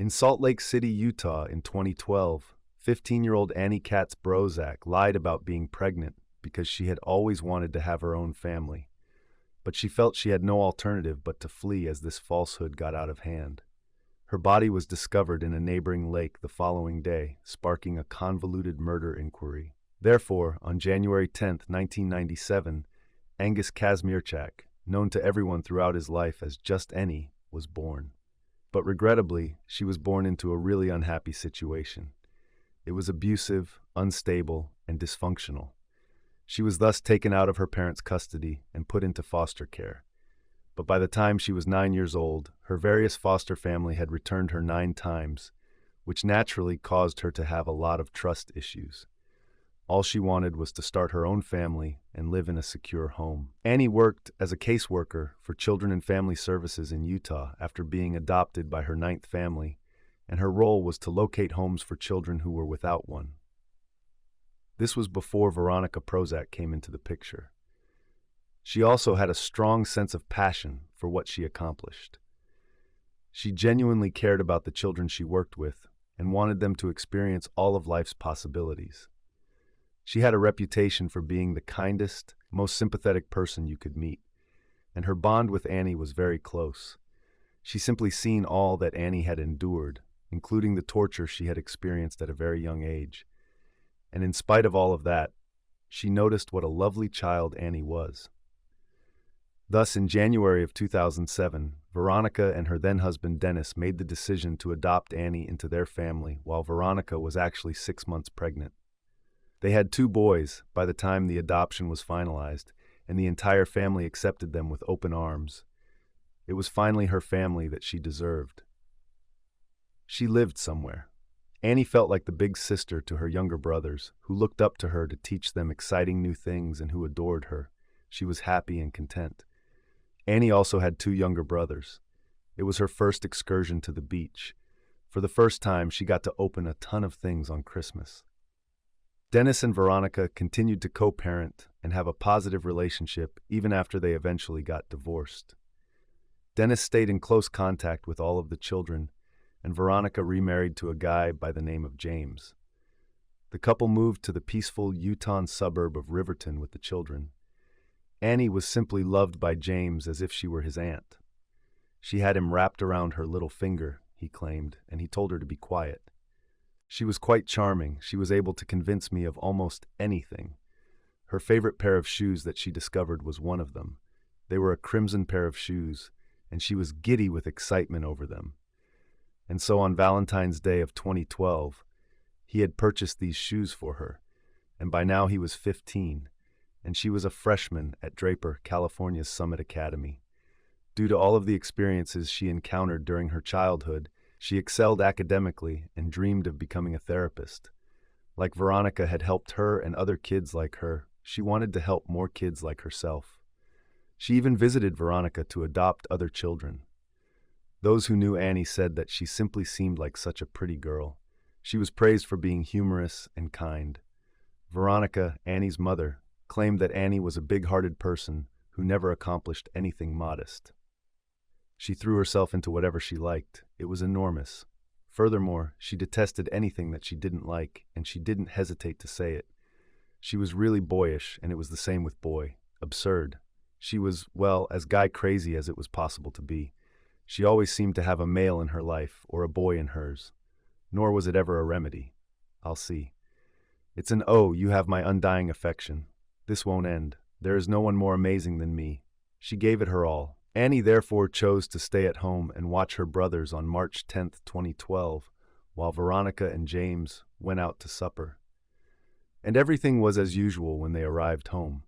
In Salt Lake City, Utah in 2012, 15-year-old Annie Kasprzak lied about being pregnant because she had always wanted to have her own family, but she felt she had no alternative but to flee as this falsehood got out of hand. Her body was discovered in a neighboring lake the following day, sparking a convoluted murder inquiry. Therefore, on January 10, 1997, Angus Kasprzak, known to everyone throughout his life as just Annie, was born. But regrettably, she was born into a really unhappy situation. It was abusive, unstable, and dysfunctional. She was thus taken out of her parents' custody and put into foster care. But by the time she was 9 years old, her various foster family had returned her 9 times, which naturally caused her to have a lot of trust issues. All she wanted was to start her own family and live in a secure home. Annie worked as a caseworker for Children and Family Services in Utah after being adopted by her 9th family, and her role was to locate homes for children who were without one. This was before Veronica Prozac came into the picture. She also had a strong sense of passion for what she accomplished. She genuinely cared about the children she worked with and wanted them to experience all of life's possibilities. She had a reputation for being the kindest, most sympathetic person you could meet, and her bond with Annie was very close. She simply seen all that Annie had endured, including the torture she had experienced at a very young age. And in spite of all of that, she noticed what a lovely child Annie was. Thus, in January of 2007, Veronica and her then-husband Dennis made the decision to adopt Annie into their family while Veronica was actually 6 months pregnant. They had 2 boys by the time the adoption was finalized, and the entire family accepted them with open arms. It was finally her family that she deserved. She lived somewhere. Annie felt like the big sister to her younger brothers, who looked up to her to teach them exciting new things and who adored her. She was happy and content. Annie also had 2 younger brothers. It was her first excursion to the beach. For the first time, she got to open a ton of things on Christmas. Dennis and Veronica continued to co-parent and have a positive relationship even after they eventually got divorced. Dennis stayed in close contact with all of the children, and Veronica remarried to a guy by the name of James. The couple moved to the peaceful Utah suburb of Riverton with the children. Annie was simply loved by James as if she were his aunt. She had him wrapped around her little finger, he claimed, and he told her to be quiet. She was quite charming. She was able to convince me of almost anything. Her favorite pair of shoes that she discovered was one of them. They were a crimson pair of shoes, and she was giddy with excitement over them. And so on Valentine's Day of 2012, he had purchased these shoes for her, and by now he was 15, and she was a freshman at Draper, California's Summit Academy. Due to all of the experiences she encountered during her childhood, she excelled academically and dreamed of becoming a therapist. Like Veronica had helped her and other kids like her, she wanted to help more kids like herself. She even visited Veronica to adopt other children. Those who knew Annie said that she simply seemed like such a pretty girl. She was praised for being humorous and kind. Veronica, Annie's mother, claimed that Annie was a big-hearted person who never accomplished anything modest. She threw herself into whatever she liked. It was enormous. Furthermore, she detested anything that she didn't like, and she didn't hesitate to say it. She was really boyish, and it was the same with boy. Absurd. She was, well, as guy-crazy as it was possible to be. She always seemed to have a male in her life, or a boy in hers. Nor was it ever a remedy. I'll see. It's an "oh, you have my undying affection. This won't end. There is no one more amazing than me." She gave it her all. Annie therefore chose to stay at home and watch her brothers on March 10, 2012, while Veronica and James went out to supper. And everything was as usual when they arrived home.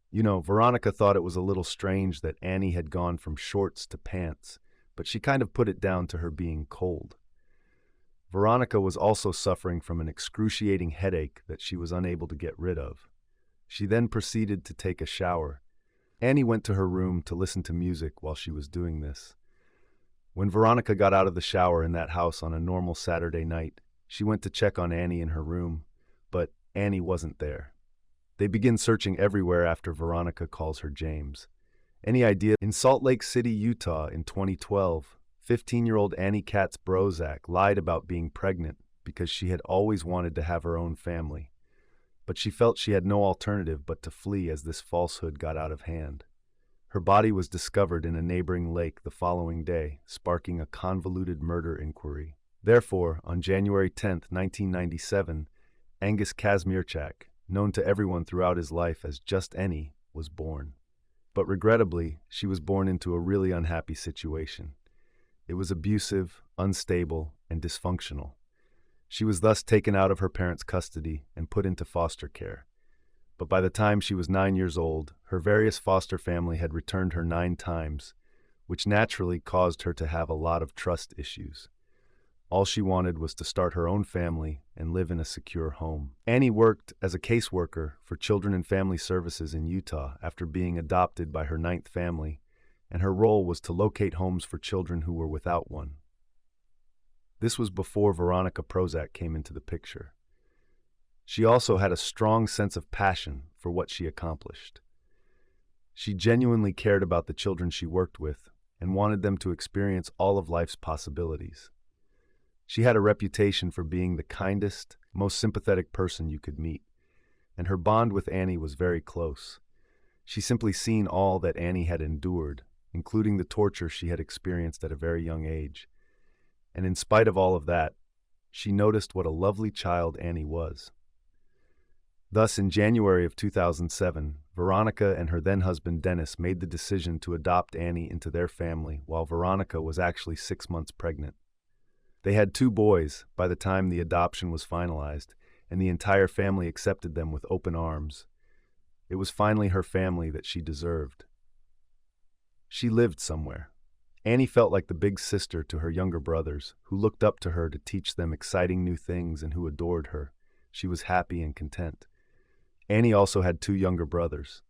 You know, Veronica thought it was a little strange that Annie had gone from shorts to pants, but she kind of put it down to her being cold. Veronica was also suffering from an excruciating headache that she was unable to get rid of. She then proceeded to take a shower. Annie went to her room to listen to music while she was doing this. When Veronica got out of the shower in that house on a normal Saturday night, she went to check on Annie in her room, but Annie wasn't there. They begin searching everywhere after Veronica calls her James. Any idea? In Salt Lake City, Utah in 2012, 15-year-old Annie Kasprzak lied about being pregnant because she had always wanted to have her own family, but she felt she had no alternative but to flee as this falsehood got out of hand. Her body was discovered in a neighboring lake the following day, sparking a convoluted murder inquiry. Therefore, on January 10, 1997, Angus Kasprzak, known to everyone throughout his life as just Annie, was born. But regrettably, she was born into a really unhappy situation. It was abusive, unstable, and dysfunctional. She was thus taken out of her parents' custody and put into foster care. But by the time she was 9 years old, her various foster family had returned her 9 times, which naturally caused her to have a lot of trust issues. All she wanted was to start her own family and live in a secure home. Annie worked as a caseworker for Children and Family Services in Utah after being adopted by her 9th family, and her role was to locate homes for children who were without one. This was before Veronica Prozac came into the picture. She also had a strong sense of passion for what she accomplished. She genuinely cared about the children she worked with and wanted them to experience all of life's possibilities. She had a reputation for being the kindest, most sympathetic person you could meet, and her bond with Annie was very close. She simply seen all that Annie had endured, including the torture she had experienced at a very young age. And in spite of all of that, she noticed what a lovely child Annie was. Thus, in January of 2007, Veronica and her then-husband Dennis made the decision to adopt Annie into their family while Veronica was actually 6 months pregnant. They had 2 boys by the time the adoption was finalized, and the entire family accepted them with open arms. It was finally her family that she deserved. She lived somewhere. Annie felt like the big sister to her younger brothers, who looked up to her to teach them exciting new things and who adored her. She was happy and content. Annie also had 2 younger brothers.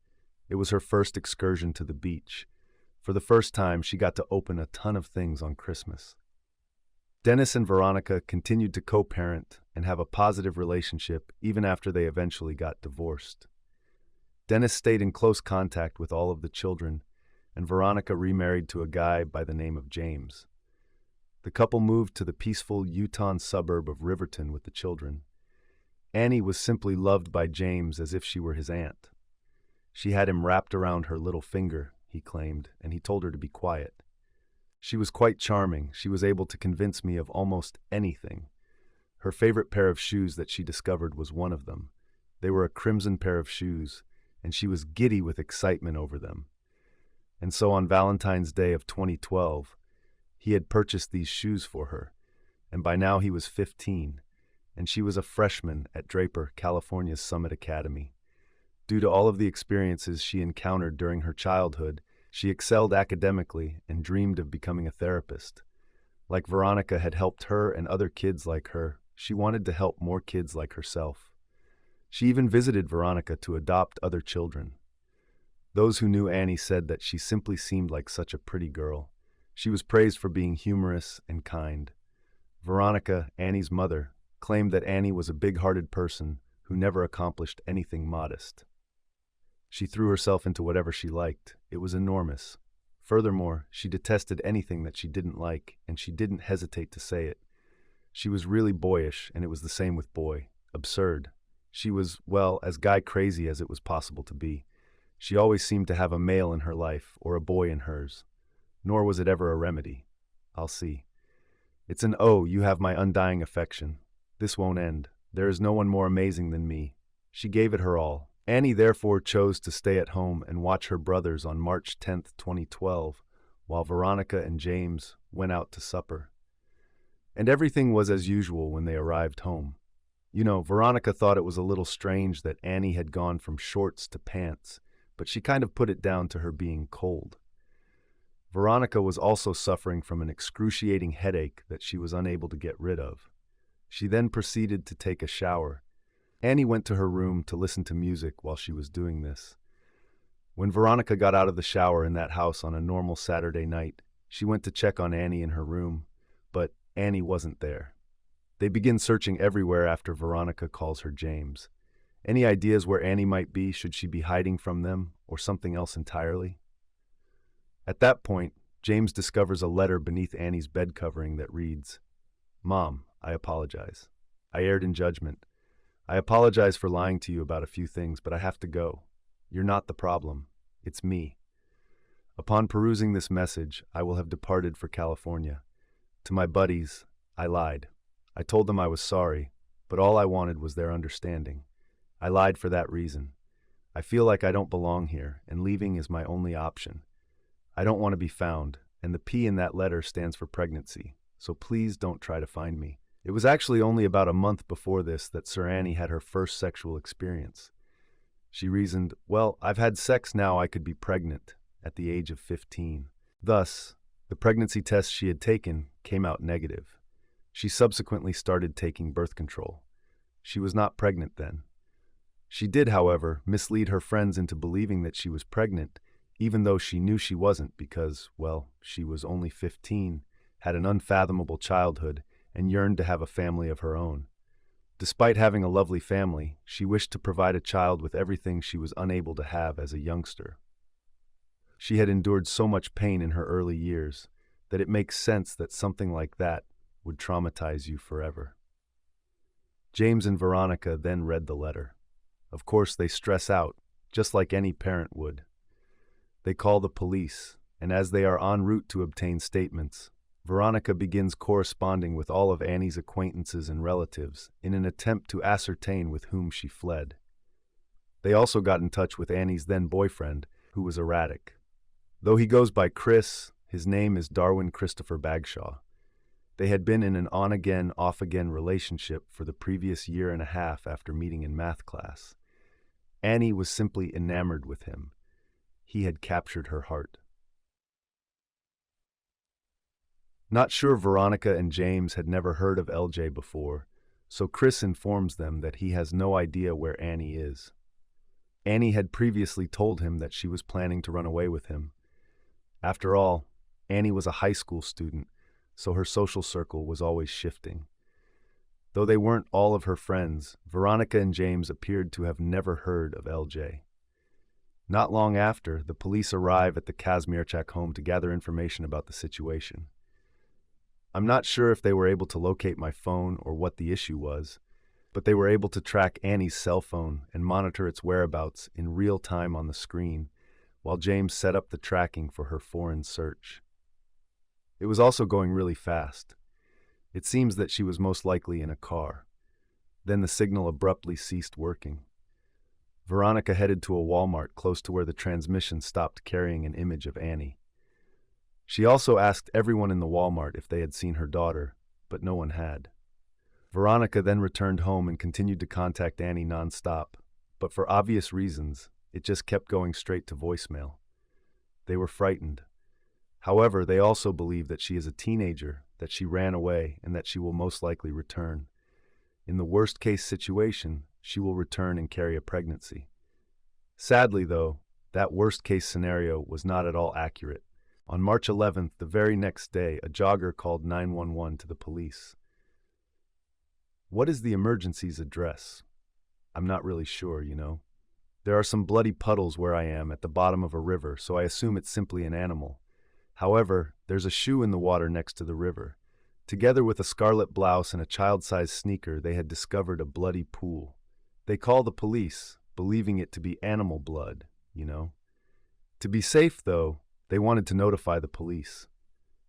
It was her first excursion to the beach. For the first time, she got to open a ton of things on Christmas. Dennis and Veronica continued to co-parent and have a positive relationship even after they eventually got divorced. Dennis stayed in close contact with all of the children, and Veronica remarried to a guy by the name of James. The couple moved to the peaceful Utah suburb of Riverton with the children. Annie was simply loved by James as if she were his aunt. She had him wrapped around her little finger, he claimed, and he told her to be quiet. She was quite charming. She was able to convince me of almost anything. Her favorite pair of shoes that she discovered was one of them. They were a crimson pair of shoes, and she was giddy with excitement over them. And so on Valentine's Day of 2012, he had purchased these shoes for her, and by now he was 15, and she was a freshman at Draper, California's Summit Academy. Due to all of the experiences she encountered during her childhood, she excelled academically and dreamed of becoming a therapist. Like Veronica had helped her and other kids like her, she wanted to help more kids like herself. She even visited Veronica to adopt other children. Those who knew Annie said that she simply seemed like such a pretty girl. She was praised for being humorous and kind. Veronica, Annie's mother, claimed that Annie was a big-hearted person who never accomplished anything modest. She threw herself into whatever she liked. It was enormous. Furthermore, she detested anything that she didn't like, and she didn't hesitate to say it. She was really boyish, and it was the same with boy. Absurd. She was, well, as guy-crazy as it was possible to be. She always seemed to have a male in her life, or a boy in hers. Nor was it ever a remedy. I'll see. It's an "oh, you have my undying affection. This won't end. There is no one more amazing than me." She gave it her all. Annie therefore chose to stay at home and watch her brothers on March 10, 2012, while Veronica and James went out to supper. And everything was as usual when they arrived home. You know, Veronica thought it was a little strange that Annie had gone from shorts to pants, but she kind of put it down to her being cold. Veronica was also suffering from an excruciating headache that she was unable to get rid of. She then proceeded to take a shower. Annie went to her room to listen to music while she was doing this. When Veronica got out of the shower in that house on a normal Saturday night, she went to check on Annie in her room, but Annie wasn't there. They begin searching everywhere after Veronica calls her James. Any ideas where Annie might be? Should she be hiding from them or something else entirely? At that point, James discovers a letter beneath Annie's bed covering that reads, "Mom, I apologize. I erred in judgment. I apologize for lying to you about a few things, but I have to go. You're not the problem. It's me. Upon perusing this message, I will have departed for California. To my buddies, I lied. I told them I was sorry, but all I wanted was their understanding. I lied for that reason. I feel like I don't belong here, and leaving is my only option. I don't want to be found, and the P in that letter stands for pregnancy, so please don't try to find me." It was actually only about a month before this that Sir Annie had her first sexual experience. She reasoned, well, I've had sex now, I could be pregnant at the age of 15. Thus, the pregnancy test she had taken came out negative. She subsequently started taking birth control. She was not pregnant then. She did, however, mislead her friends into believing that she was pregnant, even though she knew she wasn't because, well, she was only 15, had an unfathomable childhood, and yearned to have a family of her own. Despite having a lovely family, she wished to provide a child with everything she was unable to have as a youngster. She had endured so much pain in her early years that it makes sense that something like that would traumatize you forever. James and Veronica then read the letter. Of course, they stress out, just like any parent would. They call the police, and as they are en route to obtain statements, Veronica begins corresponding with all of Annie's acquaintances and relatives in an attempt to ascertain with whom she fled. They also got in touch with Annie's then-boyfriend, who was erratic. Though he goes by Chris, his name is Darwin Christopher Bagshaw. They had been in an on-again, off-again relationship for the previous year and a half after meeting in math class. Annie was simply enamored with him. He had captured her heart. Not sure Veronica and James had never heard of LJ before, so Chris informs them that he has no idea where Annie is. Annie had previously told him that she was planning to run away with him. After all, Annie was a high school student, so her social circle was always shifting. Though they weren't all of her friends, Veronica and James appeared to have never heard of LJ. Not long after, the police arrive at the Kasprzak home to gather information about the situation. I'm not sure if they were able to locate my phone or what the issue was, but they were able to track Annie's cell phone and monitor its whereabouts in real time on the screen, while James set up the tracking for her foreign search. It was also going really fast. It seems that she was most likely in a car. Then the signal abruptly ceased working. Veronica headed to a Walmart close to where the transmission stopped carrying an image of Annie. She also asked everyone in the Walmart if they had seen her daughter, but no one had. Veronica then returned home and continued to contact Annie nonstop, but for obvious reasons, it just kept going straight to voicemail. They were frightened. However, they also believe that she is a teenager, that she ran away, and that she will most likely return. In the worst-case situation, she will return and carry a pregnancy. Sadly, though, that worst-case scenario was not at all accurate. On March 11th, the very next day, a jogger called 911 to the police. What is the emergency's address? I'm not really sure, you know. There are some bloody puddles where I am at the bottom of a river, so I assume it's simply an animal. However, there's a shoe in the water next to the river. Together with a scarlet blouse and a child-sized sneaker, they had discovered a bloody pool. They call the police, believing it to be animal blood, you know. To be safe, though, they wanted to notify the police.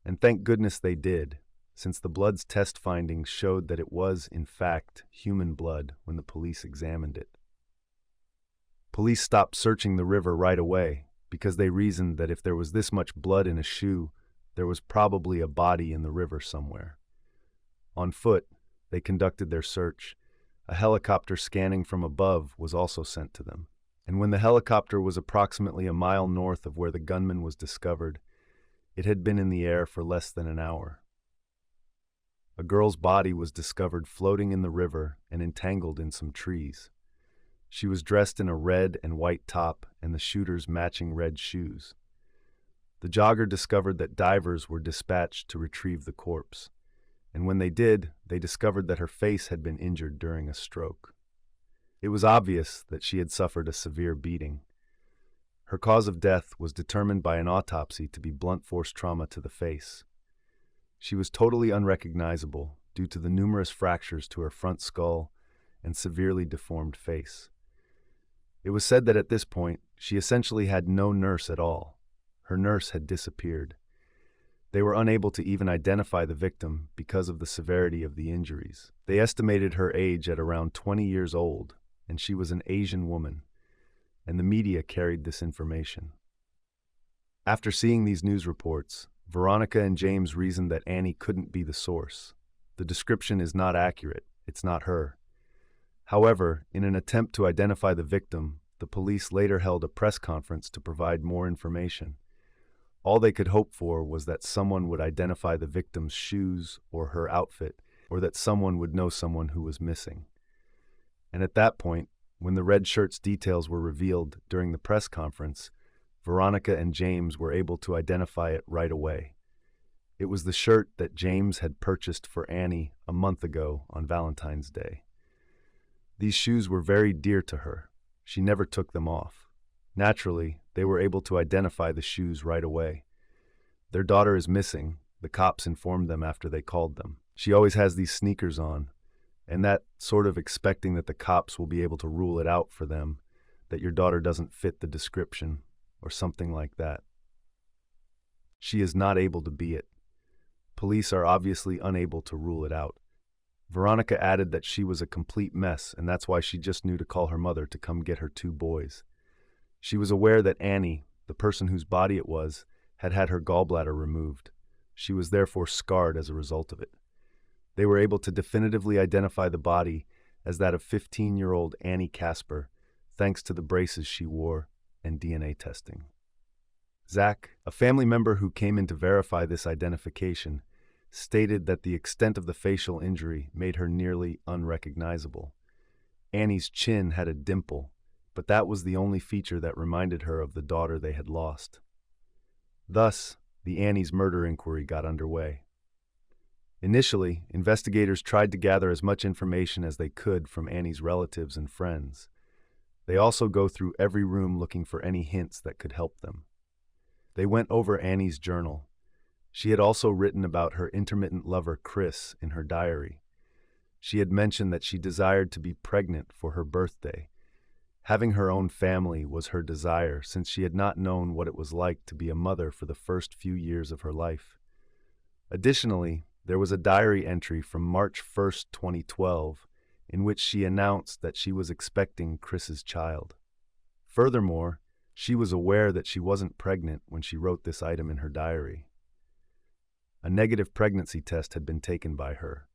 And thank goodness they did, since the blood's test findings showed that it was, in fact, human blood when the police examined it. Police stopped searching the river right away, because they reasoned that if there was this much blood in a shoe, there was probably a body in the river somewhere. On foot, they conducted their search. A helicopter scanning from above was also sent to them. And when the helicopter was approximately a mile north of where the gunman was discovered, it had been in the air for less than an hour. A girl's body was discovered floating in the river and entangled in some trees. She was dressed in a red and white top and the shooter's matching red shoes. The jogger discovered that divers were dispatched to retrieve the corpse, and when they did, they discovered that her face had been injured during a stroke. It was obvious that she had suffered a severe beating. Her cause of death was determined by an autopsy to be blunt force trauma to the face. She was totally unrecognizable due to the numerous fractures to her front skull and severely deformed face. It was said that at this point, she essentially had no nurse at all. Her nurse had disappeared. They were unable to even identify the victim because of the severity of the injuries. They estimated her age at around 20 years old, and she was an Asian woman, and the media carried this information. After seeing these news reports, Veronica and James reasoned that Annie couldn't be the source. The description is not accurate. It's not her. However, in an attempt to identify the victim, the police later held a press conference to provide more information. All they could hope for was that someone would identify the victim's shoes or her outfit, or that someone would know someone who was missing. And at that point, when the red shirt's details were revealed during the press conference, Veronica and James were able to identify it right away. It was the shirt that James had purchased for Annie a month ago on Valentine's Day. These shoes were very dear to her. She never took them off. Naturally, they were able to identify the shoes right away. Their daughter is missing, the cops informed them after they called them. She always has these sneakers on, and that sort of expecting that the cops will be able to rule it out for them, that your daughter doesn't fit the description, or something like that. She is not able to be it. Police are obviously unable to rule it out. Veronica added that she was a complete mess, and that's why she just knew to call her mother to come get her two boys. She was aware that Annie, the person whose body it was, had had her gallbladder removed. She was therefore scarred as a result of it. They were able to definitively identify the body as that of 15-year-old Annie Kasprzak, thanks to the braces she wore and DNA testing. Zach, a family member who came in to verify this identification, stated that the extent of the facial injury made her nearly unrecognizable. Annie's chin had a dimple, but that was the only feature that reminded her of the daughter they had lost. Thus, the Annie's murder inquiry got underway. Initially, investigators tried to gather as much information as they could from Annie's relatives and friends. They also go through every room looking for any hints that could help them. They went over Annie's journal. She had also written about her intermittent lover Chris in her diary. She had mentioned that she desired to be pregnant for her birthday. Having her own family was her desire since she had not known what it was like to be a mother for the first few years of her life. Additionally, there was a diary entry from March 1st, 2012, in which she announced that she was expecting Chris's child. Furthermore, she was aware that she wasn't pregnant when she wrote this item in her diary. A negative pregnancy test had been taken by her.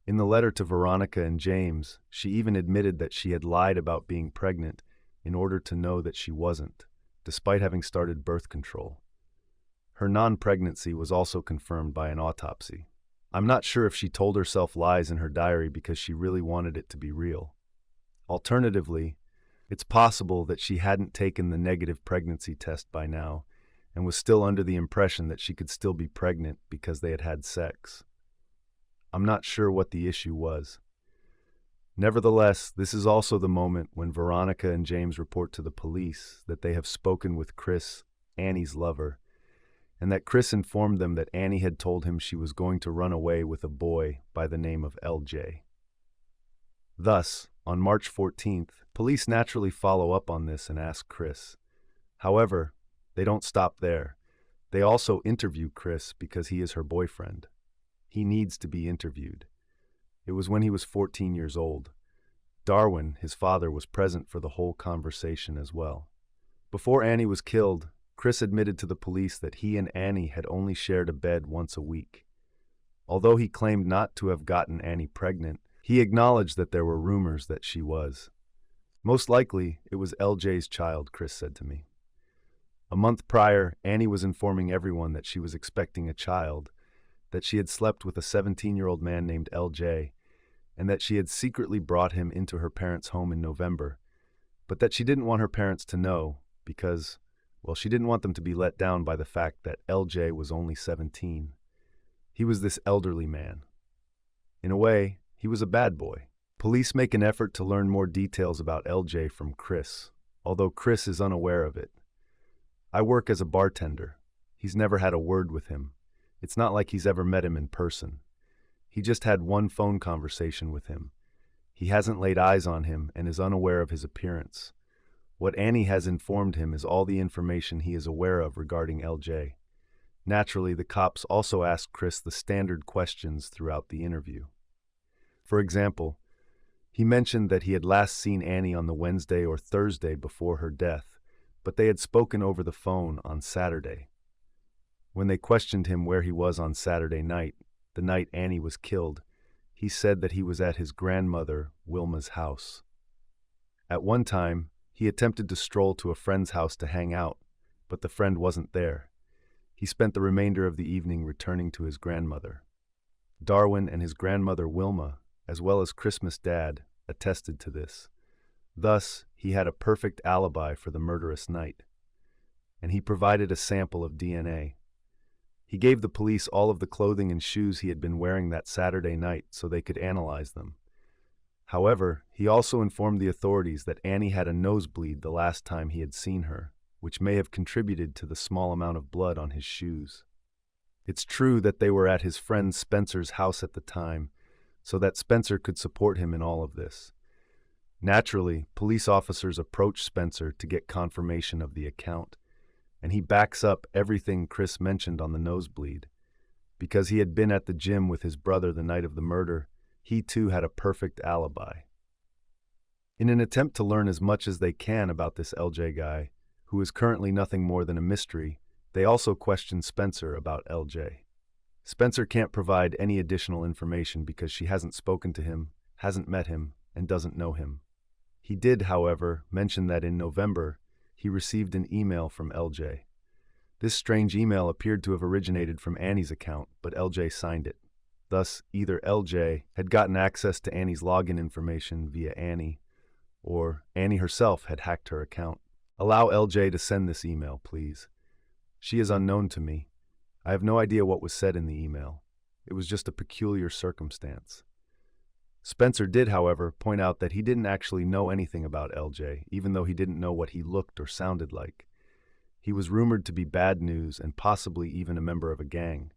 In the letter to Veronica and James, she even admitted that she had lied about being pregnant in order to know that she wasn't, despite having started birth control. Her non-pregnancy was also confirmed by an autopsy. I'm not sure if she told herself lies in her diary because she really wanted it to be real. Alternatively, it's possible that she hadn't taken the negative pregnancy test by now and was still under the impression that she could still be pregnant because they had had sex. I'm not sure what the issue was. Nevertheless, this is also the moment when Veronica and James report to the police that they have spoken with Chris, Annie's lover, and that Chris informed them that Annie had told him she was going to run away with a boy by the name of LJ. Thus, on March 14th, police naturally follow up on this and ask Chris. However, they don't stop there. They also interview Chris because he is her boyfriend. He needs to be interviewed. It was when he was 14 years old. Darwin, his father, was present for the whole conversation as well. Before Annie was killed, Chris admitted to the police that he and Annie had only shared a bed once a week. Although he claimed not to have gotten Annie pregnant, he acknowledged that there were rumors that she was. Most likely, it was LJ's child, Chris said to me. A month prior, Annie was informing everyone that she was expecting a child, that she had slept with a 17-year-old man named LJ, and that she had secretly brought him into her parents' home in November, but that she didn't want her parents to know because, well, she didn't want them to be let down by the fact that LJ was only 17. He was this elderly man. In a way, he was a bad boy. Police make an effort to learn more details about LJ from Chris, although Chris is unaware of it. I work as a bartender. He's never had a word with him. It's not like he's ever met him in person. He just had one phone conversation with him. He hasn't laid eyes on him and is unaware of his appearance. What Annie has informed him is all the information he is aware of regarding LJ. Naturally, the cops also asked Chris the standard questions throughout the interview. For example, he mentioned that he had last seen Annie on the Wednesday or Thursday before her death, but they had spoken over the phone on Saturday. When they questioned him where he was on Saturday night, the night Annie was killed, he said that he was at his grandmother, Wilma's house. At one time, he attempted to stroll to a friend's house to hang out, but the friend wasn't there. He spent the remainder of the evening returning to his grandmother. Darwin and his grandmother Wilma, as well as Christmas Dad, attested to this. Thus, he had a perfect alibi for the murderous night. And he provided a sample of DNA. He gave the police all of the clothing and shoes he had been wearing that Saturday night so they could analyze them. However, he also informed the authorities that Annie had a nosebleed the last time he had seen her, which may have contributed to the small amount of blood on his shoes. It's true that they were at his friend Spencer's house at the time, so that Spencer could support him in all of this. Naturally, police officers approached Spencer to get confirmation of the account, and he backs up everything Chris mentioned on the nosebleed. Because he had been at the gym with his brother the night of the murder, he too had a perfect alibi. In an attempt to learn as much as they can about this LJ guy, who is currently nothing more than a mystery, they also questioned Spencer about LJ. Spencer can't provide any additional information because she hasn't spoken to him, hasn't met him, and doesn't know him. He did, however, mention that in November, he received an email from LJ. This strange email appeared to have originated from Annie's account, but LJ signed it. Thus, either LJ had gotten access to Annie's login information via Annie, or Annie herself had hacked her account. Allow LJ to send this email, please. She is unknown to me. I have no idea what was said in the email. It was just a peculiar circumstance. Spencer did, however, point out that he didn't actually know anything about LJ, even though he didn't know what he looked or sounded like. He was rumored to be bad news and possibly even a member of a gang.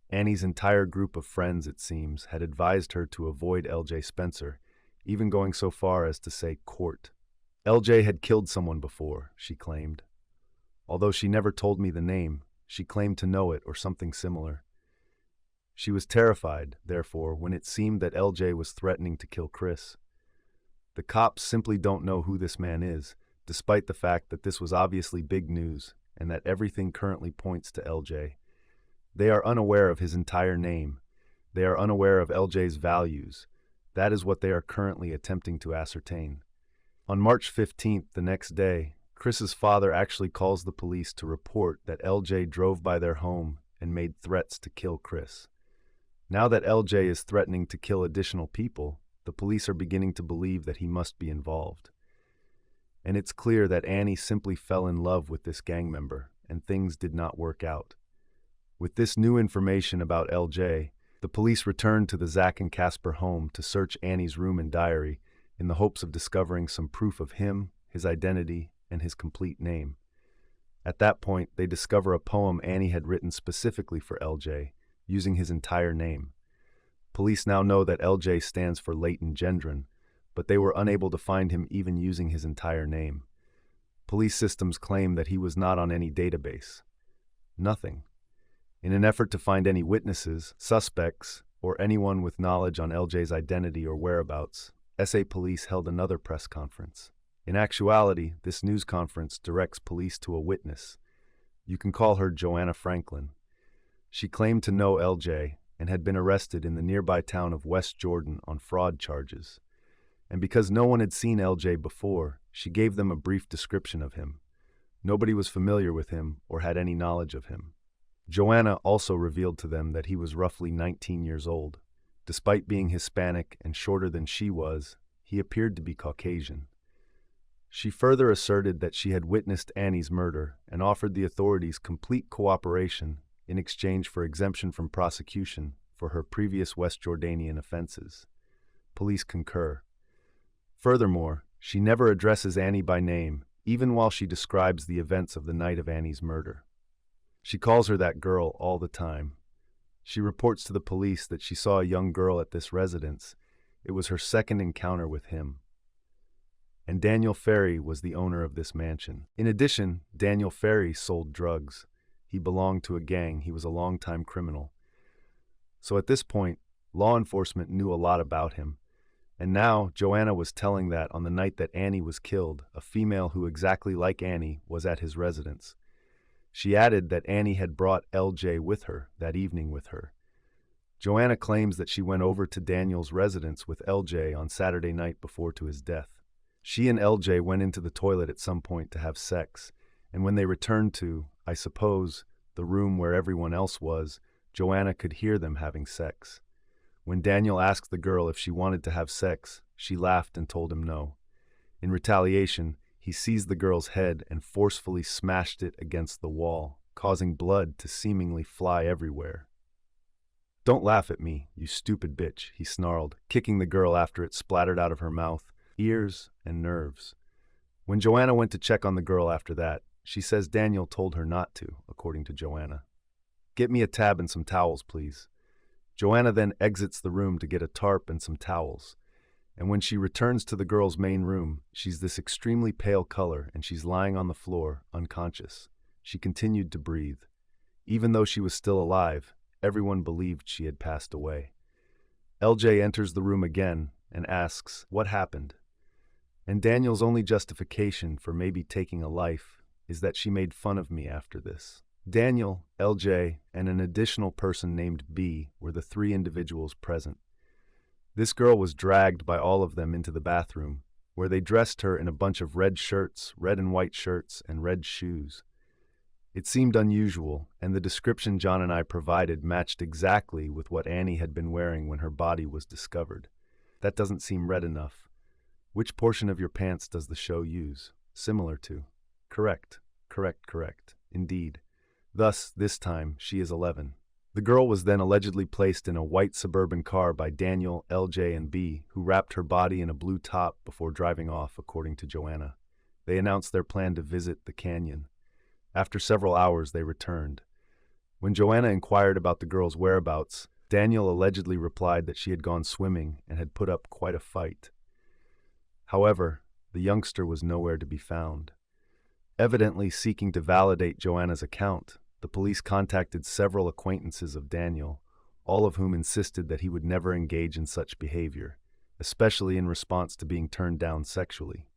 Annie's entire group of friends, it seems, had advised her to avoid LJ Spencer, even going so far as to say court. LJ had killed someone before, she claimed. Although she never told me the name, she claimed to know it or something similar. She was terrified, therefore, when it seemed that LJ was threatening to kill Chris. The cops simply don't know who this man is, despite the fact that this was obviously big news and that everything currently points to LJ. They are unaware of his entire name. They are unaware of LJ's values. That is what they are currently attempting to ascertain. On March 15th, the next day, Chris's father actually calls the police to report that LJ drove by their home and made threats to kill Chris. Now that LJ is threatening to kill additional people, the police are beginning to believe that he must be involved. And it's clear that Annie simply fell in love with this gang member, and things did not work out. With this new information about LJ, the police returned to the Zach and Kasper home to search Annie's room and diary in the hopes of discovering some proof of him, his identity, and his complete name. At that point, they discover a poem Annie had written specifically for LJ, using his entire name. Police now know that LJ stands for Leighton Gendron, but they were unable to find him even using his entire name. Police systems claim that he was not on any database. Nothing. In an effort to find any witnesses, suspects, or anyone with knowledge on LJ's identity or whereabouts, SA Police held another press conference. In actuality, this news conference directs police to a witness. You can call her Joanna Franklin. She claimed to know LJ and had been arrested in the nearby town of West Jordan on fraud charges. And because no one had seen LJ before, she gave them a brief description of him. Nobody was familiar with him or had any knowledge of him. Joanna also revealed to them that he was roughly 19 years old. Despite being Hispanic and shorter than she was, he appeared to be Caucasian. She further asserted that she had witnessed Annie's murder and offered the authorities complete cooperation in exchange for exemption from prosecution for her previous West Jordanian offenses. Police concur. Furthermore, she never addresses Annie by name, even while she describes the events of the night of Annie's murder. She calls her that girl all the time. She reports to the police that she saw a young girl at this residence. It was her second encounter with him. And Daniel Ferry was the owner of this mansion. In addition, Daniel Ferry sold drugs. He belonged to a gang. He was a longtime criminal. So at this point, law enforcement knew a lot about him. And now Joanna was telling that on the night that Annie was killed, a female who exactly like Annie was at his residence. She added that Annie had brought LJ with her, that evening with her. Joanna claims that she went over to Daniel's residence with LJ on Saturday night before to his death. She and LJ went into the toilet at some point to have sex, and when they returned to, I suppose, the room where everyone else was, Joanna could hear them having sex. When Daniel asked the girl if she wanted to have sex, she laughed and told him no. In retaliation, he seized the girl's head and forcefully smashed it against the wall, causing blood to seemingly fly everywhere. "Don't laugh at me, you stupid bitch," he snarled, kicking the girl after it splattered out of her mouth, ears, and nerves. When Joanna went to check on the girl after that, she says Daniel told her not to, according to Joanna. "Get me a tab and some towels, please." Joanna then exits the room to get a tarp and some towels. And when she returns to the girl's main room, she's this extremely pale color and she's lying on the floor, unconscious. She continued to breathe. Even though she was still alive, everyone believed she had passed away. LJ enters the room again and asks, "What happened?" And Daniel's only justification for maybe taking a life is that she made fun of me after this. Daniel, LJ, and an additional person named B were the three individuals present. This girl was dragged by all of them into the bathroom, where they dressed her in a bunch of red shirts, red and white shirts, and red shoes. It seemed unusual, and the description John and I provided matched exactly with what Annie had been wearing when her body was discovered. That doesn't seem red enough. Which portion of your pants does the show use? Similar to. Correct. Indeed. Thus, this time, she is 11. The girl was then allegedly placed in a white suburban car by Daniel, LJ, and B, who wrapped her body in a blue top before driving off, according to Joanna. They announced their plan to visit the canyon. After several hours, they returned. When Joanna inquired about the girl's whereabouts, Daniel allegedly replied that she had gone swimming and had put up quite a fight. However, the youngster was nowhere to be found. Evidently seeking to validate Joanna's account, the police contacted several acquaintances of Daniel, all of whom insisted that he would never engage in such behavior, especially in response to being turned down sexually.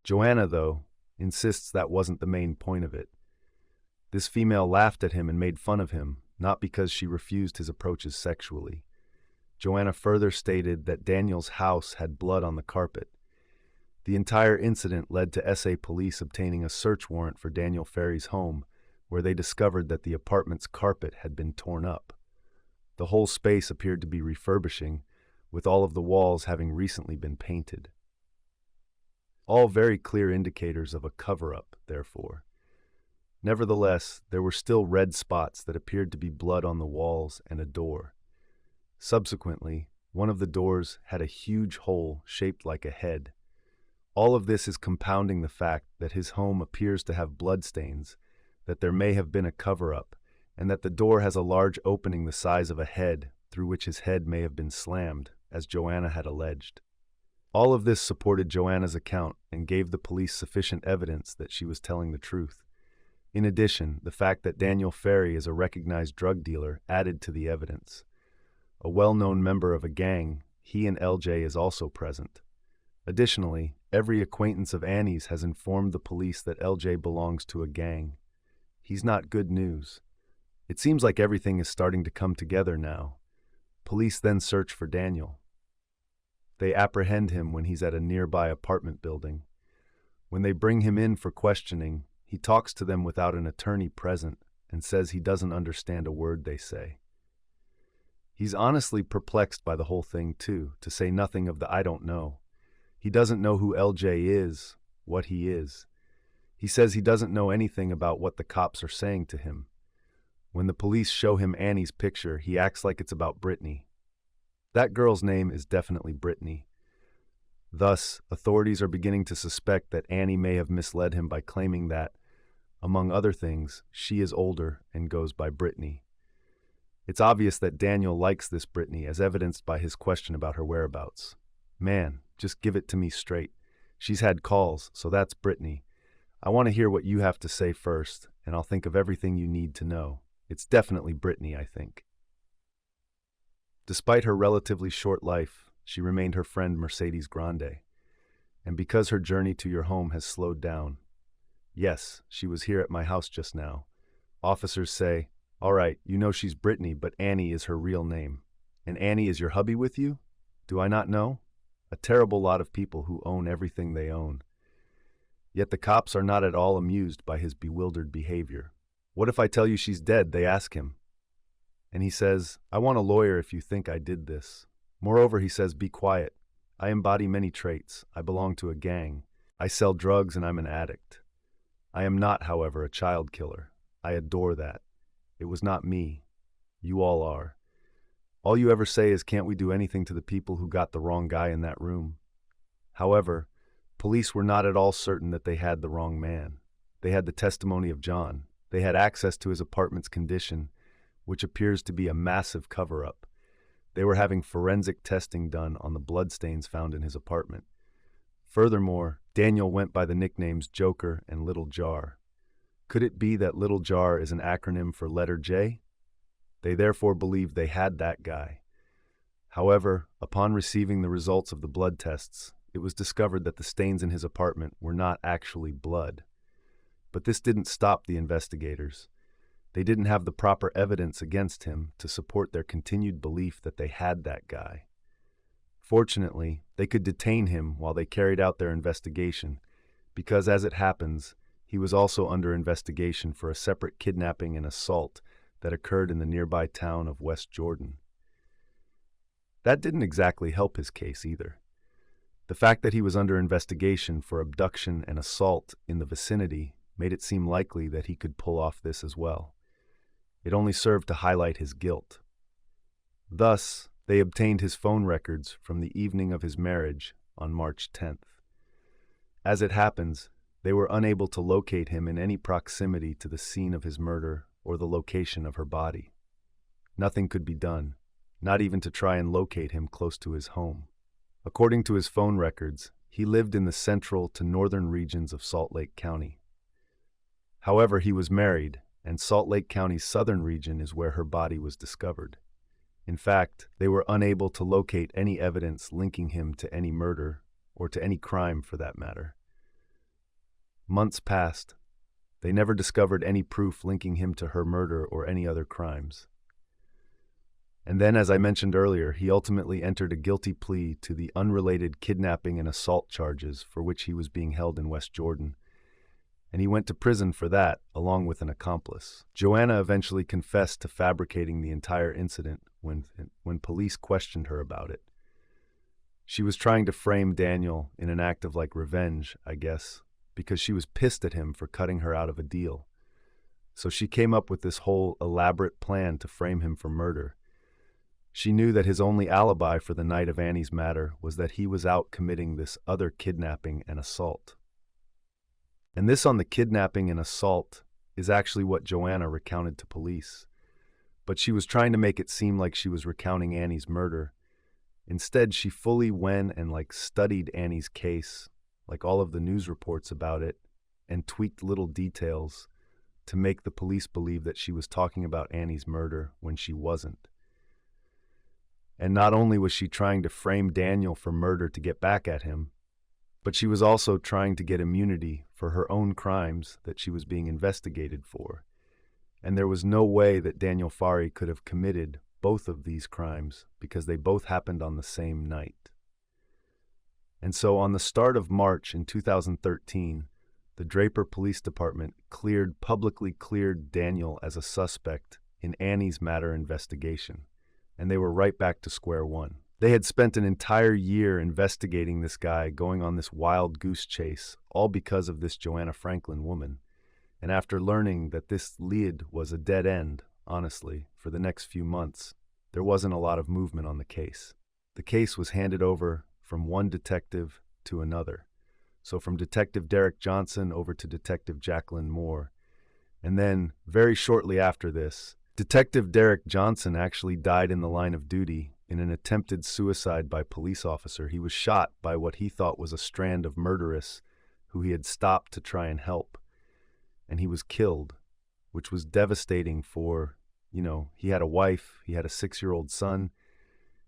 Joanna, though, insists that wasn't the main point of it. This female laughed at him and made fun of him, not because she refused his approaches sexually. Joanna further stated that Daniel's house had blood on the carpet. The entire incident led to SA police obtaining a search warrant for Daniel Ferry's home, where they discovered that the apartment's carpet had been torn up. The whole space appeared to be refurbishing, with all of the walls having recently been painted. All very clear indicators of a cover-up, therefore. Nevertheless, there were still red spots that appeared to be blood on the walls and a door. Subsequently, one of the doors had a huge hole shaped like a head. All of this is compounding the fact that his home appears to have bloodstains, that there may have been a cover-up, and that the door has a large opening the size of a head through which his head may have been slammed, as Joanna had alleged. All of this supported Joanna's account and gave the police sufficient evidence that she was telling the truth. In addition, the fact that Daniel Ferry is a recognized drug dealer added to the evidence. A well-known member of a gang, he and LJ is also present. Additionally, every acquaintance of Annie's has informed the police that LJ belongs to a gang. He's not good news. It seems like everything is starting to come together now. Police then search for Daniel. They apprehend him when he's at a nearby apartment building. When they bring him in for questioning, he talks to them without an attorney present and says he doesn't understand a word they say. He's honestly perplexed by the whole thing too, to say nothing of the "I don't know." He doesn't know who LJ is, what he is. He says he doesn't know anything about what the cops are saying to him. When the police show him Annie's picture, he acts like it's about Brittany. That girl's name is definitely Brittany. Thus, authorities are beginning to suspect that Annie may have misled him by claiming that, among other things, she is older and goes by Brittany. It's obvious that Daniel likes this Brittany, as evidenced by his question about her whereabouts. Man, just give it to me straight. She's had calls, so that's Brittany. I want to hear what you have to say first, and I'll think of everything you need to know. It's definitely Brittany, I think. Despite her relatively short life, she remained her friend Mercedes Grande. And because her journey to your home has slowed down. Yes, she was here at my house just now. Officers say, all right, you know she's Brittany, but Annie is her real name. And Annie is your hubby with you? Do I not know? A terrible lot of people who own everything they own. Yet the cops are not at all amused by his bewildered behavior. What if I tell you she's dead? They ask him. And he says, I want a lawyer if you think I did this. Moreover, he says, be quiet. I embody many traits. I belong to a gang. I sell drugs and I'm an addict. I am not, however, a child killer. I adore that. It was not me. You all are. All you ever say is, can't we do anything to the people who got the wrong guy in that room? However, police were not at all certain that they had the wrong man. They had the testimony of John. They had access to his apartment's condition, which appears to be a massive cover-up. They were having forensic testing done on the bloodstains found in his apartment. Furthermore, Daniel went by the nicknames Joker and Little Jar. Could it be that Little Jar is an acronym for letter J? They therefore believed they had that guy. However, upon receiving the results of the blood tests, it was discovered that the stains in his apartment were not actually blood. But this didn't stop the investigators. They didn't have the proper evidence against him to support their continued belief that they had that guy. Fortunately, they could detain him while they carried out their investigation, because as it happens, he was also under investigation for a separate kidnapping and assault that occurred in the nearby town of West Jordan. That didn't exactly help his case either. The fact that he was under investigation for abduction and assault in the vicinity made it seem likely that he could pull off this as well. It only served to highlight his guilt. Thus, they obtained his phone records from the evening of his marriage on March 10th. As it happens, they were unable to locate him in any proximity to the scene of his murder or the location of her body. Nothing could be done, not even to try and locate him close to his home. According to his phone records, he lived in the central to northern regions of Salt Lake County. However, he was married, and Salt Lake County's southern region is where her body was discovered. In fact, they were unable to locate any evidence linking him to any murder, or to any crime for that matter. Months passed. They never discovered any proof linking him to her murder or any other crimes. And then, as I mentioned earlier, he ultimately entered a guilty plea to the unrelated kidnapping and assault charges for which he was being held in West Jordan. And he went to prison for that, along with an accomplice. Joanna eventually confessed to fabricating the entire incident when police questioned her about it. She was trying to frame Daniel in an act of revenge, I guess, because she was pissed at him for cutting her out of a deal. So she came up with this whole elaborate plan to frame him for murder. She knew that his only alibi for the night of Annie's matter was that he was out committing this other kidnapping and assault. And this on the kidnapping and assault is actually what Joanna recounted to police. But she was trying to make it seem like she was recounting Annie's murder. Instead, she fully went and studied Annie's case, all of the news reports about it, and tweaked little details to make the police believe that she was talking about Annie's murder when she wasn't. And not only was she trying to frame Daniel for murder to get back at him, but she was also trying to get immunity for her own crimes that she was being investigated for. And there was no way that Daniel Fari could have committed both of these crimes because they both happened on the same night. And so on the start of March in 2013, the Draper Police Department publicly cleared Daniel as a suspect in Annie's matter investigation, and they were right back to square one. They had spent an entire year investigating this guy, going on this wild goose chase, all because of this Joanna Franklin woman. And after learning that this lead was a dead end, honestly, for the next few months, there wasn't a lot of movement on the case. The case was handed over from one detective to another. So from Detective Derek Johnson over to Detective Jacqueline Moore. And then, very shortly after this, Detective Derek Johnson actually died in the line of duty in an attempted suicide by police officer. He was shot by what he thought was a strand of murderess who he had stopped to try and help. And he was killed, which was devastating for, he had a wife, he had a 6-year-old son.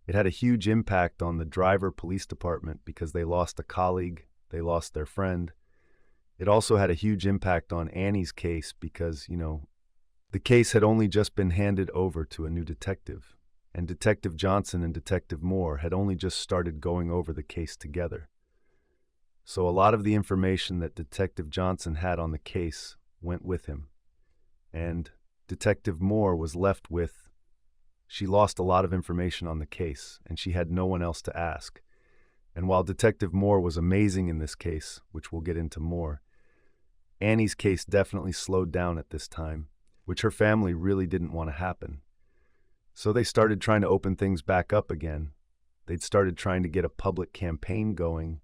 It had a huge impact on the Driver Police Department because they lost a colleague, they lost their friend. It also had a huge impact on Annie's case because, the case had only just been handed over to a new detective, and Detective Johnson and Detective Moore had only just started going over the case together. So a lot of the information that Detective Johnson had on the case went with him, and Detective Moore was left with, she lost a lot of information on the case, and she had no one else to ask. And while Detective Moore was amazing in this case, which we'll get into more, Annie's case definitely slowed down at this time, which her family really didn't want to happen. So they started trying to open things back up again. They'd started trying to get a public campaign going.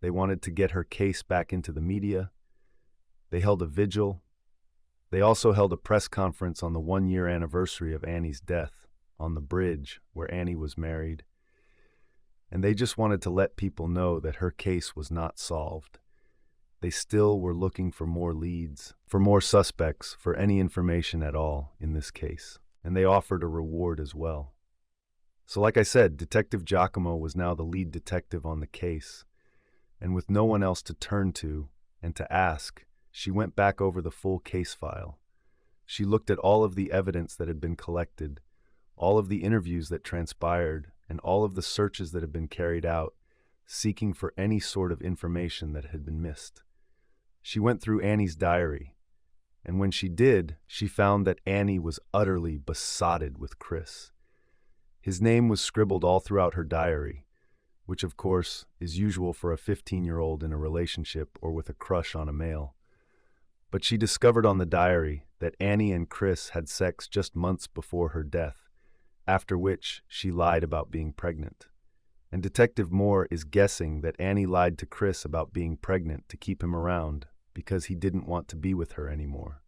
They wanted to get her case back into the media. They held a vigil. They also held a press conference on the 1-year anniversary of Annie's death on the bridge where Annie was married. And they just wanted to let people know that her case was not solved. They still were looking for more leads, for more suspects, for any information at all in this case. And they offered a reward as well. So like I said, Detective Giacomo was now the lead detective on the case. And with no one else to turn to and to ask, she went back over the full case file. She looked at all of the evidence that had been collected, all of the interviews that transpired, and all of the searches that had been carried out, seeking for any sort of information that had been missed. She went through Annie's diary, and when she did, she found that Annie was utterly besotted with Chris. His name was scribbled all throughout her diary, which of course is usual for a 15-year-old in a relationship or with a crush on a male. But she discovered on the diary that Annie and Chris had sex just months before her death, after which she lied about being pregnant. And Detective Moore is guessing that Annie lied to Chris about being pregnant to keep him around because he didn't want to be with her anymore.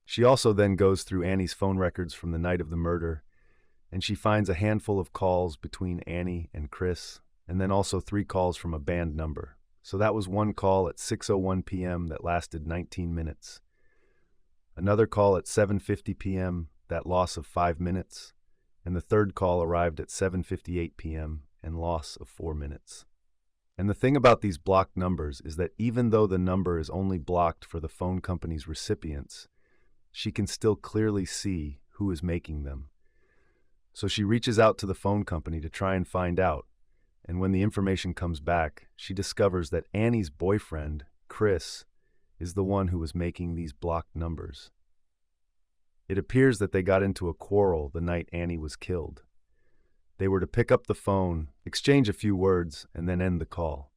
She also then goes through Annie's phone records from the night of the murder, and she finds a handful of calls between Annie and Chris, and then also 3 calls from a banned number. So that was one call at 6:01 p.m. that lasted 19 minutes. Another call at 7:50 p.m., that loss of 5 minutes, and the third call arrived at 7:58 p.m., and loss of 4 minutes. And the thing about these blocked numbers is that even though the number is only blocked for the phone company's recipients, she can still clearly see who is making them. So she reaches out to the phone company to try and find out, and when the information comes back, she discovers that Annie's boyfriend, Chris, is the one who was making these blocked numbers. It appears that they got into a quarrel the night Annie was killed. They were to pick up the phone, exchange a few words, and then end the call.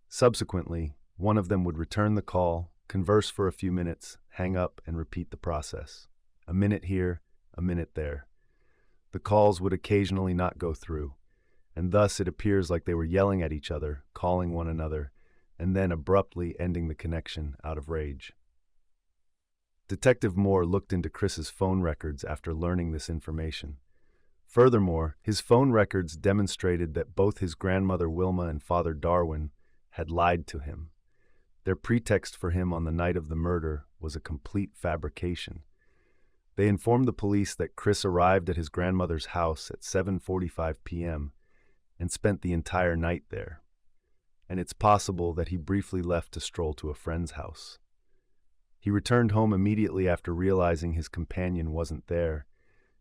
Subsequently, one of them would return the call, converse for a few minutes, hang up, and repeat the process. A minute here, a minute there. The calls would occasionally not go through, and thus it appears like they were yelling at each other, calling one another, and then abruptly ending the connection out of rage. Detective Moore looked into Chris's phone records after learning this information. Furthermore, his phone records demonstrated that both his grandmother Wilma and Father Darwin had lied to him. Their pretext for him on the night of the murder was a complete fabrication. They informed the police that Chris arrived at his grandmother's house at 7:45 p.m. and spent the entire night there. And it's possible that he briefly left to stroll to a friend's house. He returned home immediately after realizing his companion wasn't there,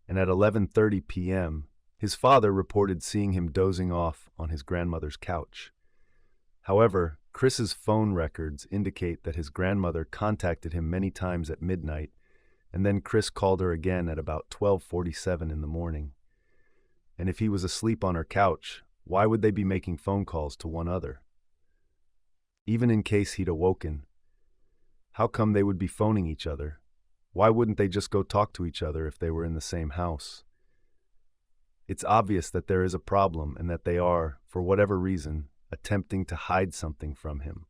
and at 11:30 p.m., his father reported seeing him dozing off on his grandmother's couch. However, Chris's phone records indicate that his grandmother contacted him many times at midnight, and then Chris called her again at about 12:47 in the morning. And if he was asleep on her couch, why would they be making phone calls to one other? Even in case he'd awoken, how come they would be phoning each other? Why wouldn't they just go talk to each other if they were in the same house? It's obvious that there is a problem and that they are, for whatever reason, attempting to hide something from him.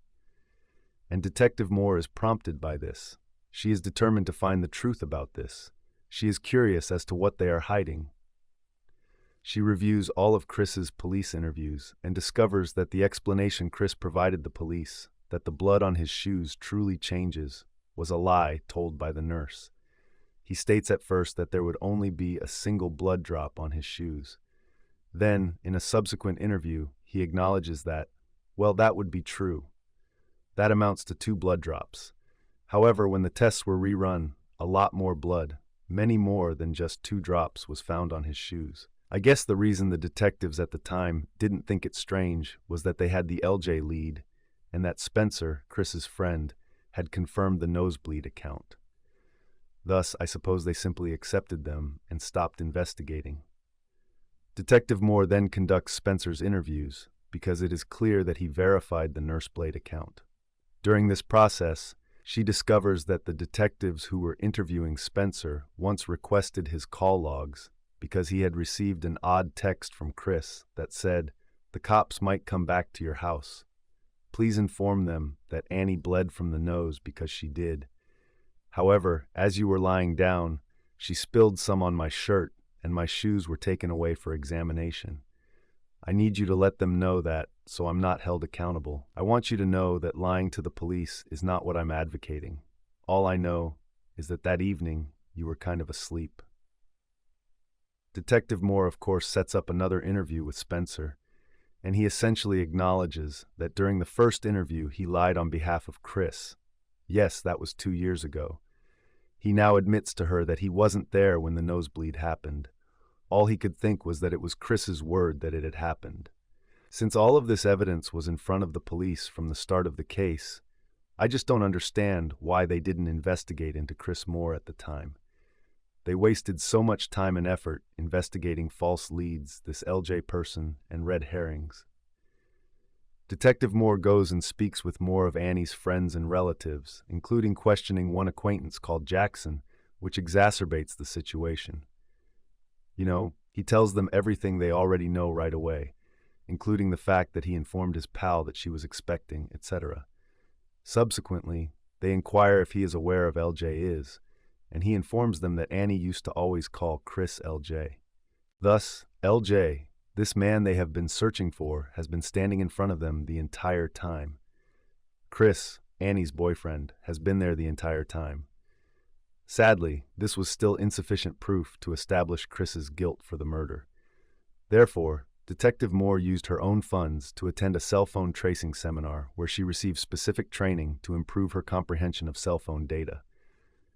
And Detective Moore is prompted by this. She is determined to find the truth about this. She is curious as to what they are hiding. She reviews all of Chris's police interviews and discovers that the explanation Chris provided the police, that the blood on his shoes truly changes, was a lie told by the nurse. He states at first that there would only be a single blood drop on his shoes. Then, in a subsequent interview, he acknowledges that, well, that would be true. That amounts to 2 blood drops. However, when the tests were rerun, a lot more blood, many more than just 2 drops, was found on his shoes. I guess the reason the detectives at the time didn't think it strange was that they had the LJ lead, and that Spencer, Chris's friend, had confirmed the nosebleed account. Thus, I suppose they simply accepted them and stopped investigating. Detective Moore then conducts Spencer's interviews because it is clear that he verified the Nurseblade account. During this process, she discovers that the detectives who were interviewing Spencer once requested his call logs because he had received an odd text from Chris that said, "The cops might come back to your house. Please inform them that Annie bled from the nose because she did. However, as you were lying down, she spilled some on my shirt and my shoes were taken away for examination. I need you to let them know that, so I'm not held accountable. I want you to know that lying to the police is not what I'm advocating. All I know is that that evening you were kind of asleep." Detective Moore, of course, sets up another interview with Spencer, and he essentially acknowledges that during the first interview he lied on behalf of Chris. Yes, that was 2 years ago. He now admits to her that he wasn't there when the nosebleed happened. All he could think was that it was Chris's word that it had happened. Since all of this evidence was in front of the police from the start of the case, I just don't understand why they didn't investigate into Chris Moore at the time. They wasted so much time and effort investigating false leads, this LJ person, and red herrings. Detective Moore goes and speaks with more of Annie's friends and relatives, including questioning one acquaintance called Jackson, which exacerbates the situation. He tells them everything they already know right away, including the fact that he informed his pal that she was expecting, etc. Subsequently, they inquire if he is aware of LJ is, and he informs them that Annie used to always call Chris LJ. Thus, LJ, this man they have been searching for, has been standing in front of them the entire time. Chris, Annie's boyfriend, has been there the entire time. Sadly, this was still insufficient proof to establish Chris's guilt for the murder. Therefore, Detective Moore used her own funds to attend a cell phone tracing seminar where she received specific training to improve her comprehension of cell phone data.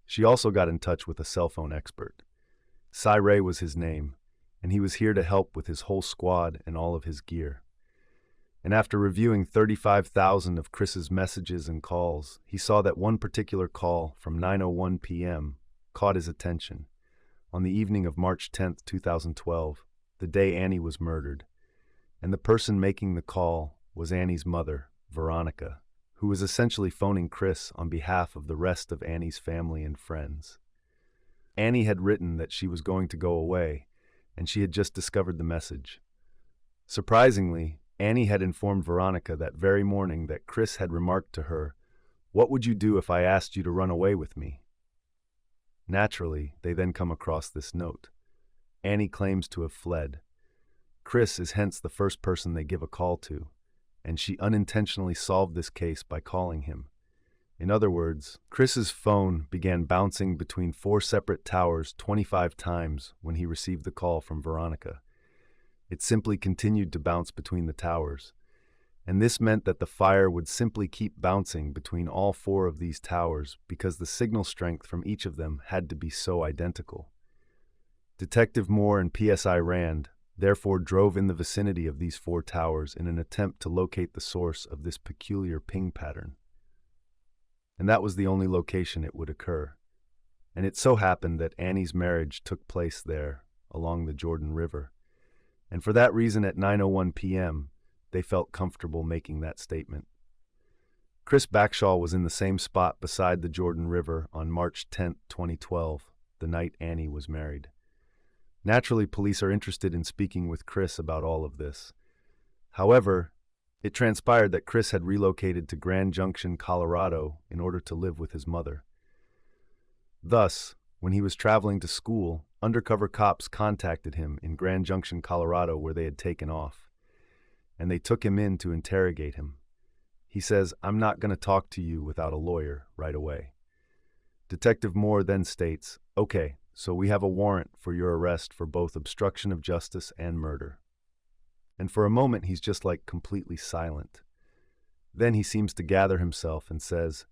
She also got in touch with a cell phone expert. Cy Ray was his name, and he was here to help with his whole squad and all of his gear. And after reviewing 35,000 of Chris's messages and calls, he saw that one particular call from 9:01 p.m. caught his attention. On the evening of March 10, 2012, the day Annie was murdered, and the person making the call was Annie's mother, Veronica, who was essentially phoning Chris on behalf of the rest of Annie's family and friends. Annie had written that she was going to go away, and she had just discovered the message. Surprisingly, Annie had informed Veronica that very morning that Chris had remarked to her, "What would you do if I asked you to run away with me?" Naturally, they then come across this note. Annie claims to have fled. Chris is hence the first person they give a call to, and she unintentionally solved this case by calling him. In other words, Chris's phone began bouncing between 4 separate towers 25 times when he received the call from Veronica. It simply continued to bounce between the towers, and this meant that the fire would simply keep bouncing between all 4 of these towers because the signal strength from each of them had to be so identical. Detective Moore and PSI Rand therefore drove in the vicinity of these 4 towers in an attempt to locate the source of this peculiar ping pattern. And that was the only location it would occur. And it so happened that Annie's marriage took place there, along the Jordan River. And for that reason, at 9:01 p.m., they felt comfortable making that statement. Chris Backshaw was in the same spot beside the Jordan River on March 10, 2012, the night Annie was married. Naturally, police are interested in speaking with Chris about all of this. However, It transpired that Chris had relocated to Grand Junction, Colorado, in order to live with his mother. Thus, when he was traveling to school, undercover cops contacted him in Grand Junction, Colorado, where they had taken off, and they took him in to interrogate him. He says, "I'm not going to talk to you without a lawyer right away." Detective Moore then states, "Okay, so we have a warrant for your arrest for both obstruction of justice and murder." And for a moment, he's just like completely silent. Then he seems to gather himself and says,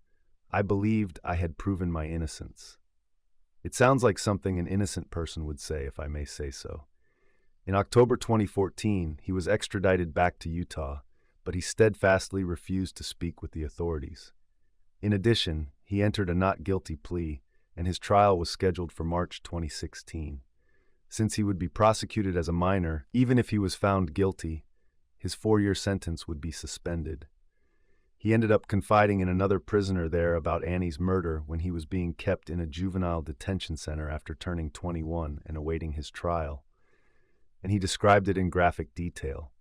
"I believed I had proven my innocence." It sounds like something an innocent person would say, if I may say so. In October 2014, he was extradited back to Utah, but he steadfastly refused to speak with the authorities. In addition, he entered a not guilty plea, and his trial was scheduled for March 2016. Since he would be prosecuted as a minor, even if he was found guilty, his 4-year sentence would be suspended. He ended up confiding in another prisoner there about Annie's murder when he was being kept in a juvenile detention center after turning 21 and awaiting his trial. And he described it in graphic detail.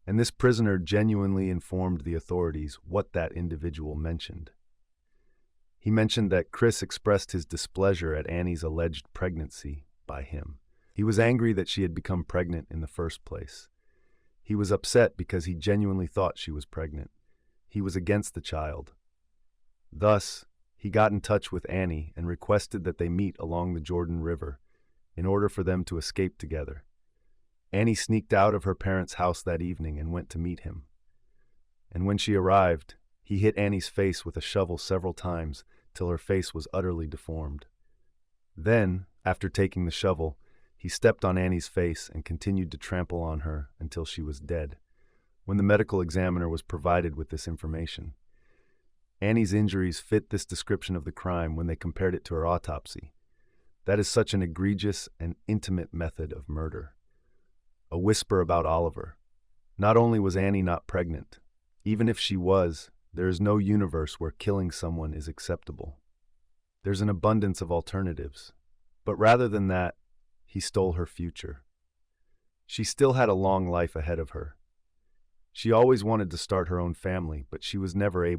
And this prisoner genuinely informed the authorities what that individual mentioned. He mentioned that Chris expressed his displeasure at Annie's alleged pregnancy by him. He was angry that she had become pregnant in the first place. He was upset because he genuinely thought she was pregnant. He was against the child. Thus, he got in touch with Annie and requested that they meet along the Jordan River in order for them to escape together. Annie sneaked out of her parents' house that evening and went to meet him. And when she arrived, he hit Annie's face with a shovel several times till her face was utterly deformed. Then, after taking the shovel, he stepped on Annie's face and continued to trample on her until she was dead. When the medical examiner was provided with this information, Annie's injuries fit this description of the crime when they compared it to her autopsy. That is such an egregious and intimate method of murder. A whisper about Oliver. Not only was Annie not pregnant, even if she was, there is no universe where killing someone is acceptable. There's an abundance of alternatives. But rather than that, he stole her future. She still had a long life ahead of her. She always wanted to start her own family, but she was never able